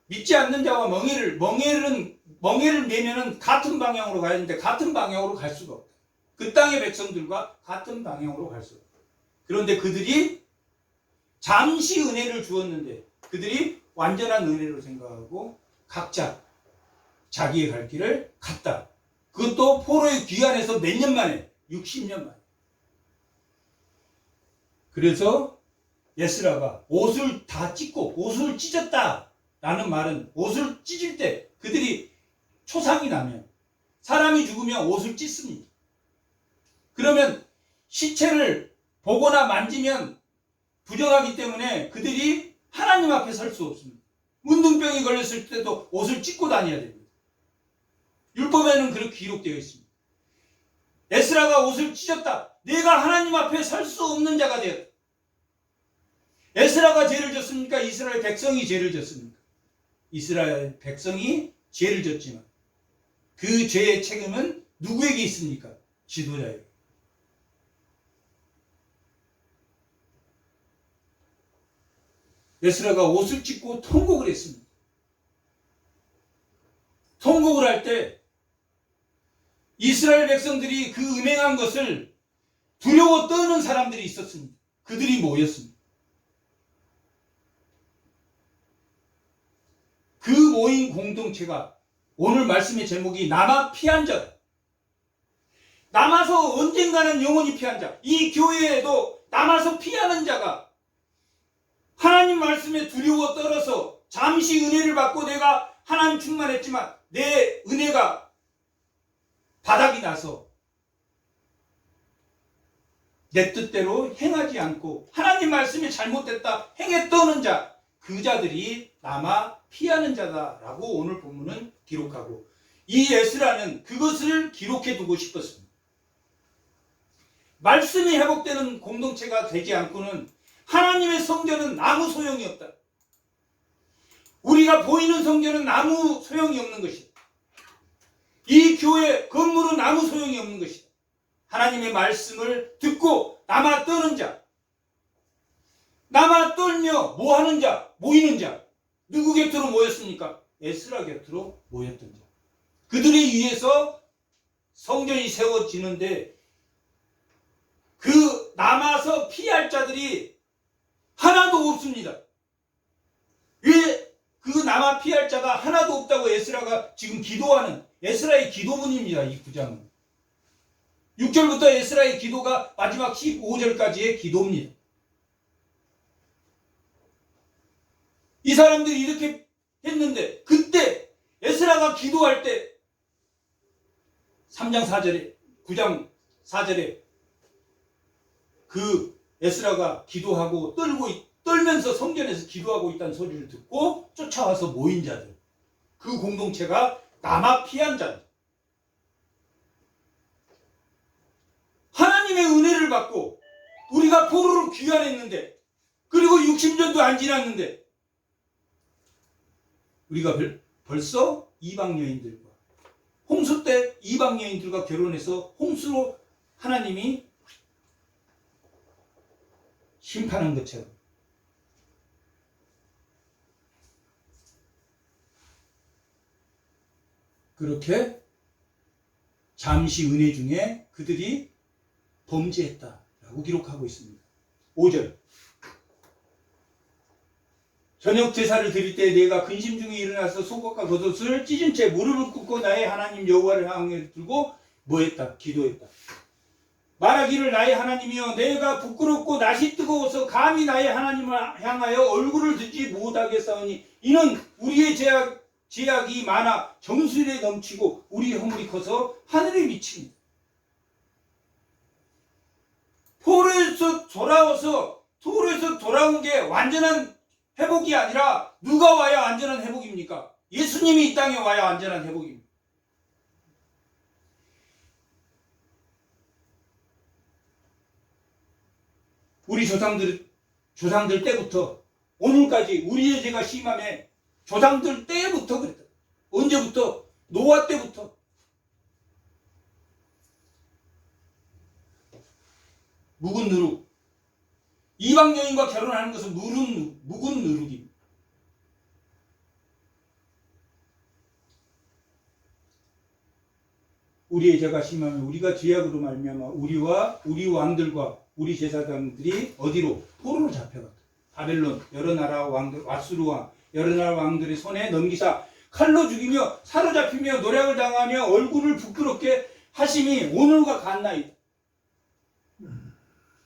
믿지 않는 자와 멍에를 매면은 같은 방향으로 가야 되는데 같은 방향으로 갈 수가 없다. 그 땅의 백성들과 같은 방향으로 갈 수가 없다. 그런데 그들이 잠시 은혜를 주었는데 그들이 완전한 은혜로 생각하고 각자 자기의 갈 길을 갔다. 그것도 포로의 귀환에서 몇 년 만에 60년 만에. 그래서 에스라가 옷을 다 찢고 옷을 찢었다 라는 말은 옷을 찢을 때 그들이 초상이 나면 사람이 죽으면 옷을 찢습니다. 그러면 시체를 보거나 만지면 부정하기 때문에 그들이 하나님 앞에 설 수 없습니다. 문둥병이 걸렸을 때도 옷을 찢고 다녀야 됩니다. 율법에는 그렇게 기록되어 있습니다. 에스라가 옷을 찢었다. 내가 하나님 앞에 설 수 없는 자가 되었다. 에스라가 죄를 졌습니까? 이스라엘 백성이 죄를 졌습니까? 이스라엘 백성이 죄를 졌지만 그 죄의 책임은 누구에게 있습니까? 지도자에게. 에스라가 옷을 찢고 통곡을 했습니다. 통곡을 할 때 이스라엘 백성들이 그 음행한 것을 두려워 떠는 사람들이 있었습니다. 그들이 모였습니다. 그 모인 공동체가 오늘 말씀의 제목이 남아 피한 자. 남아서 언젠가는 영원히 피한 자. 이 교회에도 남아서 피하는 자가 하나님 말씀에 두려워 떨어서 잠시 은혜를 받고 내가 하나님 충만했지만 내 은혜가 바닥이 나서 내 뜻대로 행하지 않고 하나님 말씀이 잘못됐다 행했다는 자, 그 자들이 남아 피하는 자다라고 오늘 본문은 기록하고, 이 에스라는 그것을 기록해 두고 싶었습니다. 말씀이 회복되는 공동체가 되지 않고는 하나님의 성전은 아무 소용이 없다. 우리가 보이는 성전은 아무 소용이 없는 것이다. 이 교회 건물은 아무 소용이 없는 것이다. 하나님의 말씀을 듣고 남아 떠는 자, 남아 떨며 뭐하는 자, 모이는 자, 누구 곁으로 모였습니까? 에스라 곁으로 모였던 자. 그들에 의해서 성전이 세워지는데 그 남아서 피할 자들이 하나도 없습니다. 왜 그 남아 피할 자가 하나도 없다고 에스라가 지금 기도하는 에스라의 기도문입니다. 이 9장은. 6절부터 에스라의 기도가 마지막 15절까지의 기도입니다. 이 사람들이 이렇게 했는데 그때 에스라가 기도할 때 3장 4절에 9장 4절에 그 에스라가 기도하고 떨면서 성전에서 기도하고 있다는 소리를 듣고 쫓아와서 모인 자들, 그 공동체가 남아 피한 자들, 하나님의 은혜를 받고 우리가 포로로 귀환했는데 그리고 60년도 안 지났는데 우리가 벌써 이방 여인들과 홍수 때 이방 여인들과 결혼해서 홍수로 하나님이 심판한 것처럼 그렇게 잠시 은혜 중에 그들이 범죄했다라고 기록하고 있습니다. 5절, 저녁 제사를 드릴 때 내가 근심 중에 일어나서 속옷과 겉옷을 찢은 채 무릎을 꿇고 나의 하나님 여호와를 향해 들고 뭐했다? 기도했다. 말하기를 나의 하나님이여 내가 부끄럽고 낯이 뜨거워서 감히 나의 하나님을 향하여 얼굴을 들지 못하겠사오니 이는 우리의 죄악이 많아 정수리에 넘치고 우리 허물이 커서 하늘에 미칩니다. 포로에서 돌아온 게 완전한 회복이 아니라 누가 와야 완전한 회복입니까? 예수님이 이 땅에 와야 완전한 회복입니다. 우리 조상들 때부터 오늘까지 우리의 죄가 심함에 조상들 때부터 그랬다. 언제부터? 노아 때부터. 묵은 누룩. 이방 여인과 결혼하는 것은 묵은 누룩입니다. 우리의 죄가 심하면 우리가 죄악으로 말미암아 우리와 우리 왕들과 우리 제사장들이 어디로? 포로로 잡혀갔다. 바벨론 여러 나라 왕들, 왓수르 왕 여러 나라 왕들의 손에 넘기사 칼로 죽이며 사로잡히며 노략을 당하며 얼굴을 부끄럽게 하심이 오늘과 같나이다.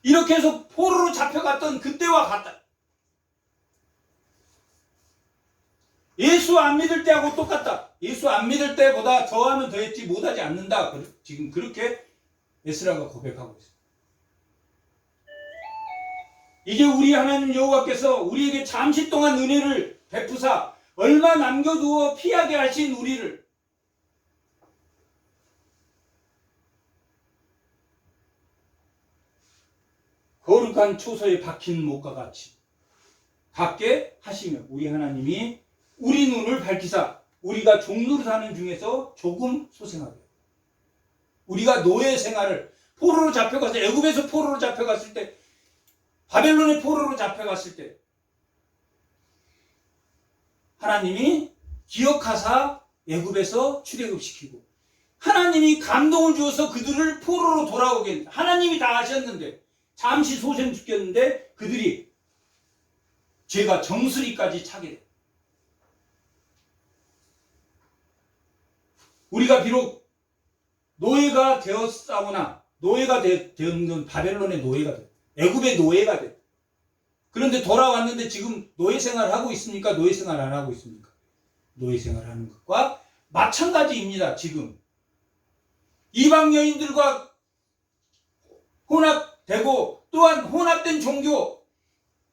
이렇게 해서 포로로 잡혀갔던 그때와 같다. 예수 안 믿을 때하고 똑같다. 예수 안 믿을 때보다 더하면 더했지 못하지 않는다. 지금 그렇게 에스라가 고백하고 있습니다. 이제 우리 하나님 여호와께서 우리에게 잠시 동안 은혜를 베푸사 얼마 남겨두어 피하게 하신 우리를 거룩한 초소에 박힌 못과 같이 갖게 하시며 우리 하나님이 우리 눈을 밝히사 우리가 종노릇 하는 중에서 조금 소생하게, 우리가 노예 생활을 포로로 잡혀갔을 때, 애굽에서 포로로 잡혀갔을 때, 바벨론의 포로로 잡혀갔을 때 하나님이 기억하사 애굽에서 출애굽시키고 하나님이 감동을 주어서 그들을 포로로 돌아오게 했는데, 하나님이 다 하셨는데 잠시 소생시켰는데 그들이 죄가 정수리까지 차게 돼. 우리가 비록 노예가 되었사오나 노예가 되었는 바벨론의 노예가 돼, 애굽의 노예가 돼. 그런데 돌아왔는데 지금 노예 생활 하고 있습니까? 노예 생활 안 하고 있습니까? 노예 생활 하는 것과 마찬가지입니다. 지금 이방 여인들과 혼합되고 또한 혼합된 종교,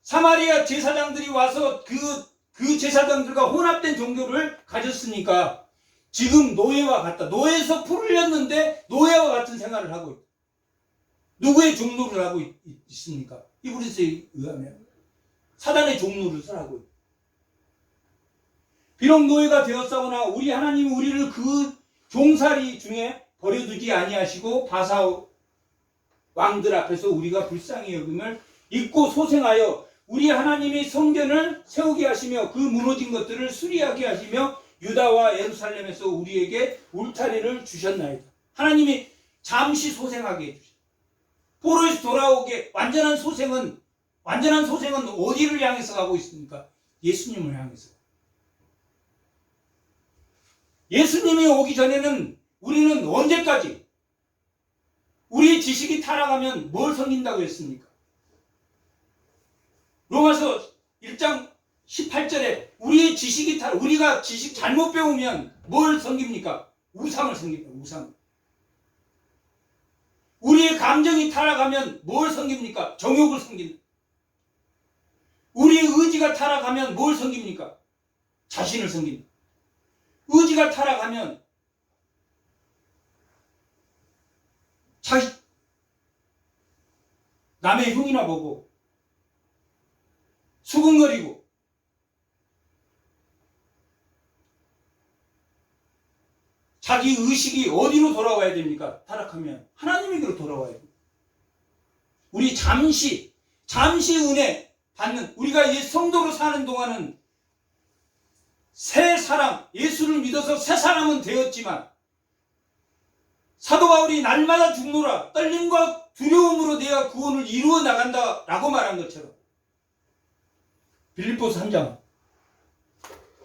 사마리아 제사장들이 와서 그 제사장들과 혼합된 종교를 가졌으니까 지금 노예와 같다. 노예에서 풀렸는데 노예와 같은 생활을 하고 있다. 누구의 종노를 하고 있습니까? 히브리서에 의하면 사단의 종노릇을 하고 있다. 비록 노예가 되었사오나 우리 하나님이 우리를 그 종살이 중에 버려두지 아니하시고 바사 왕들 앞에서 우리가 불쌍히 여김을 잊고 소생하여 우리 하나님이 성전을 세우게 하시며 그 무너진 것들을 수리하게 하시며 유다와 예루살렘에서 우리에게 울타리를 주셨나이다. 하나님이 잠시 소생하게 해주셨다. 포로에서 돌아오게 완전한 소생은 어디를 향해서 가고 있습니까? 예수님을 향해서. 예수님이 오기 전에는 우리는 언제까지 우리의 지식이 타락하면 뭘 섬긴다고 했습니까? 로마서 1장 18절에 우리의 지식이 우리가 지식 잘못 배우면 뭘 섬깁니까? 우상을 섬깁니다. 우상. 우리의 감정이 타락하면 뭘 섬깁니까? 정욕을 섬깁니다. 우리의 의지가 타락하면 뭘 섬깁니까? 자신을 섬깁니다. 의지가 타락하면 남의 흉이나 보고 수근거리고 자기 의식이 어디로 돌아와야 됩니까? 타락하면 하나님에게로 돌아와야 됩니다. 우리 잠시 은혜 받는 우리가 성도로 사는 동안은 새 사람, 예수를 믿어서 새 사람은 되었지만 사도 바울이 날마다 죽노라 떨림과 두려움으로 내가 구원을 이루어 나간다 라고 말한 것처럼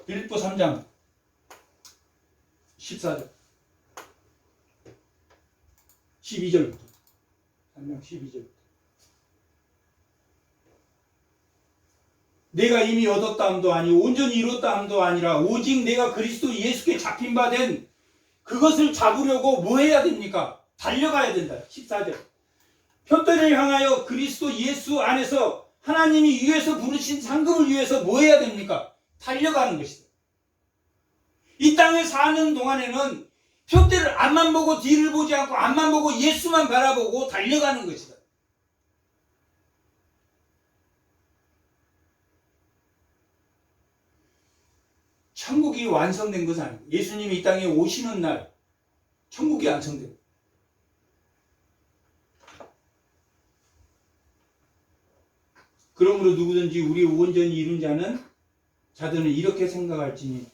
빌립보서 3장 14절 12절부터 3장 12절부터 내가 이미 얻었다 함도 아니오 온전히 이뤘다 함도 아니라 오직 내가 그리스도 예수께 잡힌 바 된 그것을 잡으려고 뭐 해야 됩니까? 달려가야 된다. 14절 표대를 향하여 그리스도 예수 안에서 하나님이 위에서 부르신 상급을 위해서 뭐 해야 됩니까? 달려가는 것이다. 이 땅에 사는 동안에는 표대를 앞만 보고 뒤를 보지 않고 앞만 보고 예수만 바라보고 달려가는 것이다. 천국이 완성된 것은 아니고 예수님이 이 땅에 오시는 날 천국이 완성됩니다. 그러므로 누구든지 우리 온전히 이룬 자들은 이렇게 생각할지니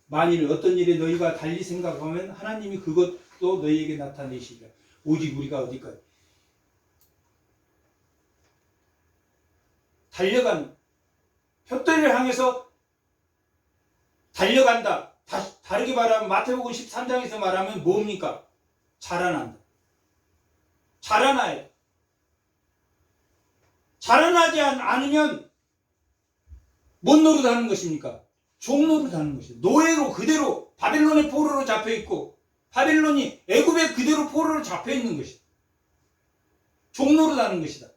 만일 어떤 일에 너희가 달리 생각하면 하나님이 그것도 너희에게 나타내시리라. 오직 우리가 어디까지 달려가는 표대를 향해서 달려간다. 다르게 말하면 마태복음 13장에서 말하면 뭡니까? 자라난다. 자라나야 돼. 자라나지 않으면 뭔 노릇하는 것입니까? 종 노릇하는 것이다. 노예로 그대로 바벨론의 포로로 잡혀있고 바벨론이 애굽에 그대로 포로로 잡혀있는 것이다. 종 노릇하는 것이다.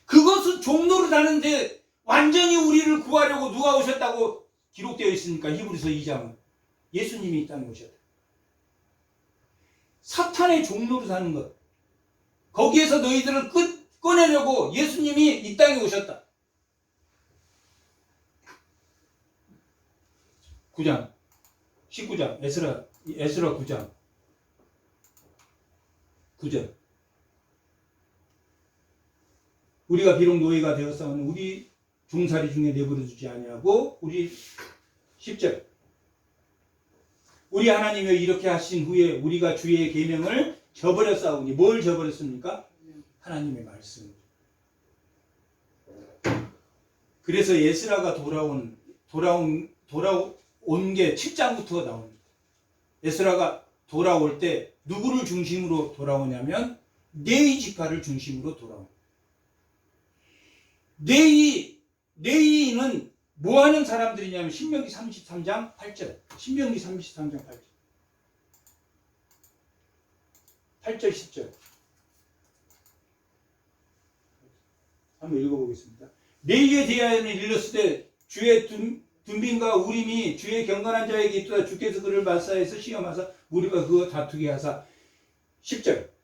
그것은 종 노릇하는데 완전히 우리를 구하려고 누가 오셨다고 기록되어 있으니까 히브리서 2장은 예수님이 이 땅에 오셨다. 사탄의 종로를 사는 것 거기에서 너희들을 꺼내려고 예수님이 이 땅에 오셨다. 9장 19장 에스라 9장 9절 우리가 비록 노예가 되었사오니 우리 종살이 중에 내버려두지 아니하고 우리 10절 우리 하나님이 이렇게 하신 후에 우리가 주의 계명을 저버렸사오니 뭘 저버렸습니까? 하나님의 말씀. 그래서 에스라가 돌아온 게 7장부터 나옵니다. 에스라가 돌아올 때 누구를 중심으로 돌아오냐면 레위 지파를 중심으로 돌아옵니다. 네이는 뭐 하는 사람들이냐면 신명기 33장 8절. 신명기 33장 8절. 8절 10절. 한번 읽어보겠습니다. 네이에 대하여는 일렀으되 주의 둔빈과 우림이 주의 경건한 자에게 있도다. 주께서 그를 말사해서 시험하사 무리가 그거 다투게 하사. 10절.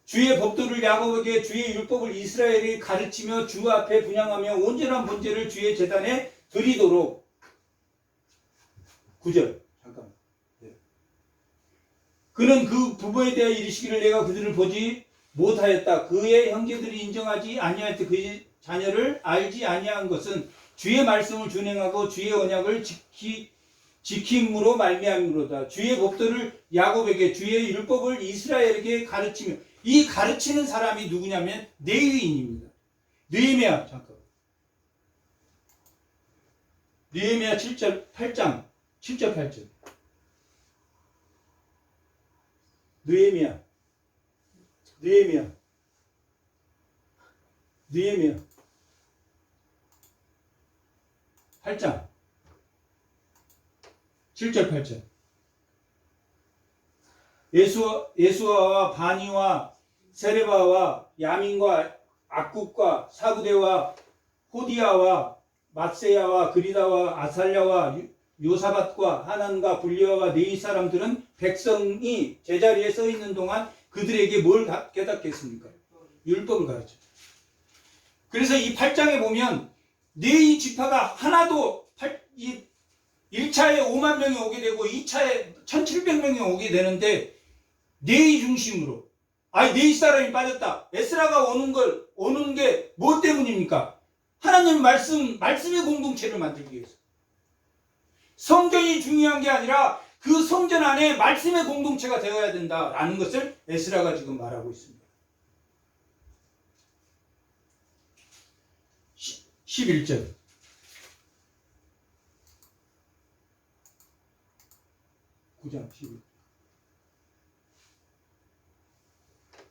주의 법도를 야곱에게 주의 율법을 이스라엘이 가르치며 주 앞에 분향하며 온전한 번제를 주의 제단에 드리도록. 9절. 잠깐만. 네. 그는 그 부모에 대하여 이르시기를 내가 그들을 보지 못하였다. 그의 형제들이 인정하지 아니할 때 그의 자녀를 알지 아니한 것은 주의 말씀을 준행하고 주의 언약을 지킴으로 말미암으로다. 주의 법도를 야곱에게 주의 율법을 이스라엘에게 가르치며. 이 가르치는 사람이 누구냐면 네위인입니다. 느헤미야 잠깐. 느헤미야 7절 8장 7절 8절. 느헤미야 8장 7절 8절. 예수아와 바니와 세레바와 야민과 악국과 사구대와 호디아와 mat세야와 그리다와 아살랴와 요사밧과 하난과 불리아와 네이 사람들은 백성이 제자리에 서 있는 동안 그들에게 뭘 깨닫겠습니까? 율법을 가르쳐. 그래서 이 8장에 보면 네이 지파가 하나도 1차에 5만 명이 오게 되고 2차에 1700명이 오게 되는데 네이 중심으로. 네이 사람이 빠졌다. 에스라가 오는 게 뭐 때문입니까? 하나님 말씀의 공동체를 만들기 위해서. 성전이 중요한 게 아니라 그 성전 안에 말씀의 공동체가 되어야 된다라는 것을 에스라가 지금 말하고 있습니다. 11절.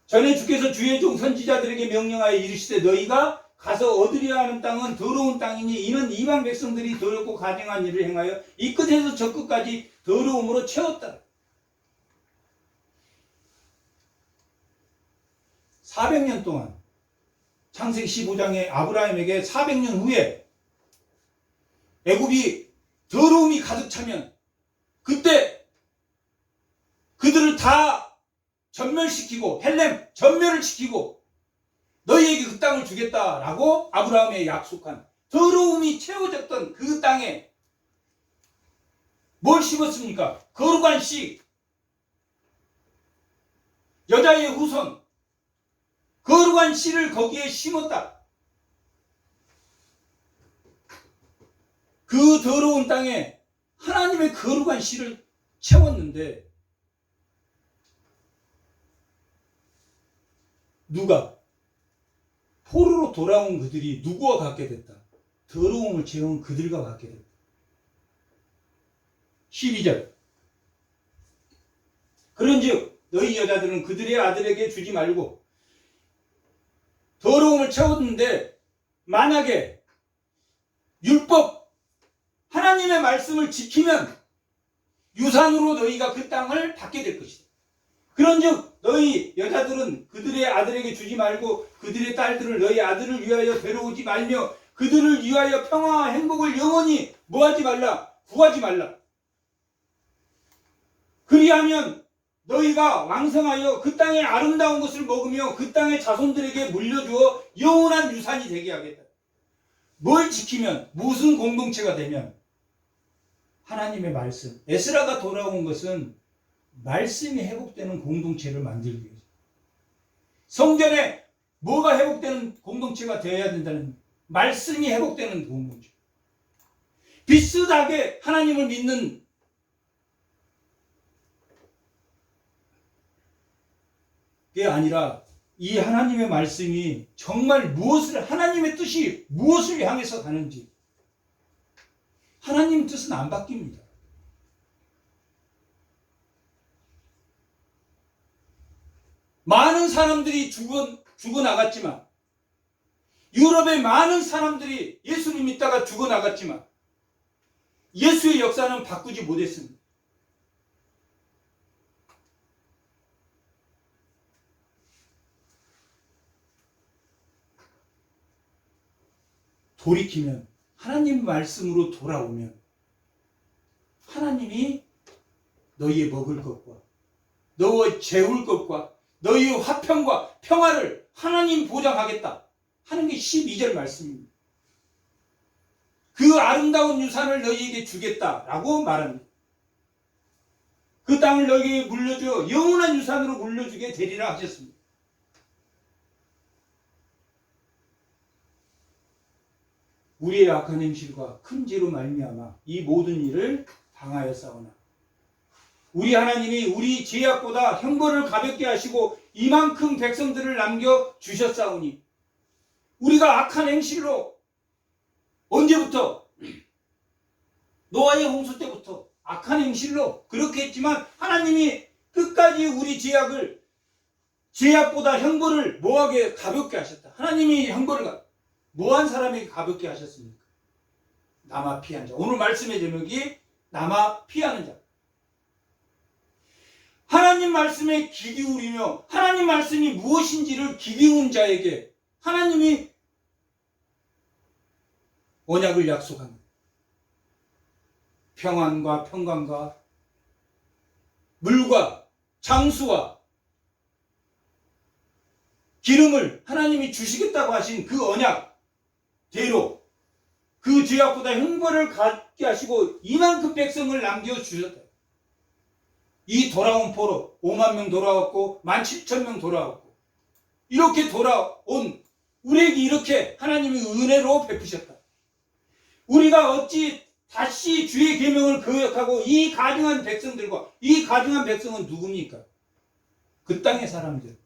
전에 주께서 주의 종 선지자들에게 명령하여 이르시되 너희가 가서 얻으려 하는 땅은 더러운 땅이니 이는 이방 백성들이 더럽고 가증한 일을 행하여 이 끝에서 저 끝까지 더러움으로 채웠다. 400년 동안 창세기 15장에 아브라함에게 400년 후에 애굽이 더러움이 가득 차면 그때 그들을 다 전멸시키고 헬렘 전멸을 시키고 너희에게 그 땅을 주겠다라고 아브라함에 약속한 더러움이 채워졌던 그 땅에 뭘 심었습니까? 거룩한 씨, 여자의 후손, 거룩한 씨를 거기에 심었다. 그 더러운 땅에 하나님의 거룩한 씨를 채웠는데 누가? 포로로 돌아온 그들이 누구와 같게 됐다? 더러움을 채운 그들과 같게 됐다. 12절. 그런즉 너희 여자들은 그들의 아들에게 주지 말고 더러움을 채웠는데 만약에 율법 하나님의 말씀을 지키면 유산으로 너희가 그 땅을 받게 될 것이다. 그런즉 너희 여자들은 그들의 아들에게 주지 말고 그들의 딸들을 너희 아들을 위하여 데려오지 말며 그들을 위하여 평화와 행복을 영원히 뭐하지 말라? 구하지 말라. 그리하면 너희가 왕성하여 그 땅의 아름다운 것을 먹으며 그 땅의 자손들에게 물려주어 영원한 유산이 되게 하겠다. 뭘 지키면? 무슨 공동체가 되면? 하나님의 말씀. 에스라가 돌아온 것은 말씀이 회복되는 공동체를 만들기 위해서. 성전에 뭐가 회복되는 공동체가 되어야 된다는 말씀이 회복되는 공동체. 비슷하게 하나님을 믿는 게 아니라 이 하나님의 말씀이 정말 하나님의 뜻이 무엇을 향해서 가는지. 하나님 뜻은 안 바뀝니다. 많은 사람들이 죽어나갔지만 유럽의 많은 사람들이 예수님 믿다가 죽어나갔지만 예수의 역사는 바꾸지 못했습니다. 돌이키면, 하나님 말씀으로 돌아오면 하나님이 너희의 먹을 것과 너희의 재울 것과 너희의 화평과 평화를 하나님 보장하겠다 하는 게 12절 말씀입니다. 그 아름다운 유산을 너희에게 주겠다라고 말합니다. 그 땅을 너희에게 물려주어 영원한 유산으로 물려주게 되리라 하셨습니다. 우리의 악한 행실과 큰 죄로 말미암아 이 모든 일을 당하였사오나 우리 하나님이 우리 죄악보다 형벌을 가볍게 하시고 이만큼 백성들을 남겨 주셨사오니 우리가 악한 행실로 언제부터? 노아의 홍수 때부터 악한 행실로 그렇게 했지만 하나님이 끝까지 우리 죄악보다 형벌을 뭐하게 가볍게 하셨다. 하나님이 형벌을 뭐한 사람에게 가볍게 하셨습니까? 남아 피한 자. 오늘 말씀의 제목이 남아 피하는 자. 하나님 말씀에 귀 기울이며 하나님 말씀이 무엇인지를 귀 기울인 자에게 하나님이 언약을 약속합니다. 평안과 평강과 물과 장수와 기름을 하나님이 주시겠다고 하신 그 언약대로 그 죄악보다 형벌을 갖게 하시고 이만큼 백성을 남겨주셨다. 이 돌아온 포로 5만 명 돌아왔고 17,000명 돌아왔고 이렇게 돌아온 우리에게 이렇게 하나님이 은혜로 베푸셨다. 우리가 어찌 다시 주의 계명을 거역하고 이 가증한 백성들과 이 가증한 백성은 누굽니까? 그 땅의 사람들.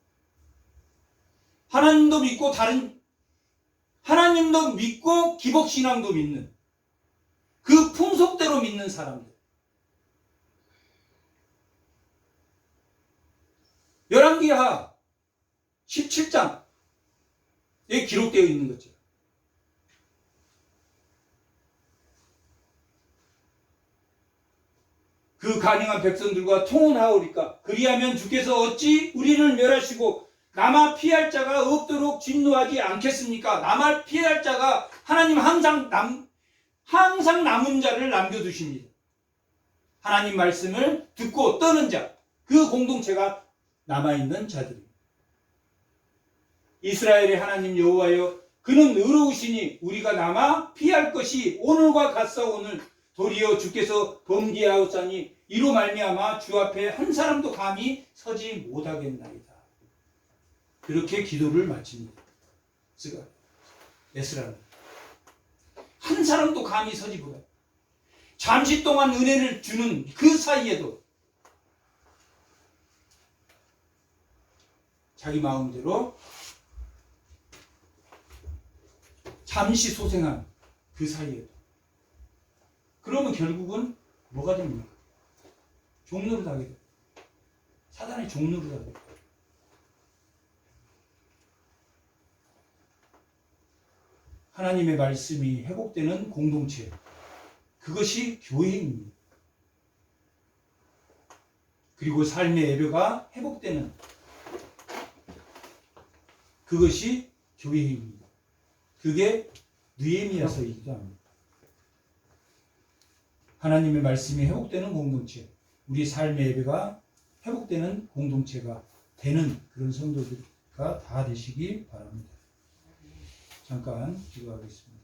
하나님도 믿고 하나님도 믿고 기복신앙도 믿는 그 풍속대로 믿는 사람들. 열왕기하 17장에 기록되어 있는 거죠. 그 가증한 백성들과 통혼하오리까 그리하면 주께서 어찌 우리를 멸하시고 남아 피할 자가 없도록 진노하지 않겠습니까? 남아 피할 자가 하나님 항상 남은 자를 남겨두십니다. 하나님 말씀을 듣고 떠는 자, 그 공동체가 남아있는 자들입니다. 이스라엘의 하나님 여호와여 그는 의로우시니 우리가 남아 피할 것이 오늘과 같사오늘 도리어 주께서 범죄하옵사니 이로 말미암아 주 앞에 한 사람도 감히 서지 못하겠나이다. 그렇게 기도를 마칩니다. 에스라는 한 사람도 감히 서지 못하고 잠시 동안 은혜를 주는 그 사이에도 자기 마음대로 잠시 소생한 그 사이에도 그러면 결국은 뭐가 됩니까? 종노릇 하게 돼요. 사단의 종노릇 하게 돼요. 하나님의 말씀이 회복되는 공동체, 그것이 교회입니다. 그리고 삶의 예배가 회복되는 그것이 교회입니다. 그게 느헤미야서이기도 합니다. 하나님의 말씀이 회복되는 공동체, 우리 삶의 예배가 회복되는 공동체가 되는 그런 성도들과 다 되시기 바랍니다. 잠깐 기도하겠습니다.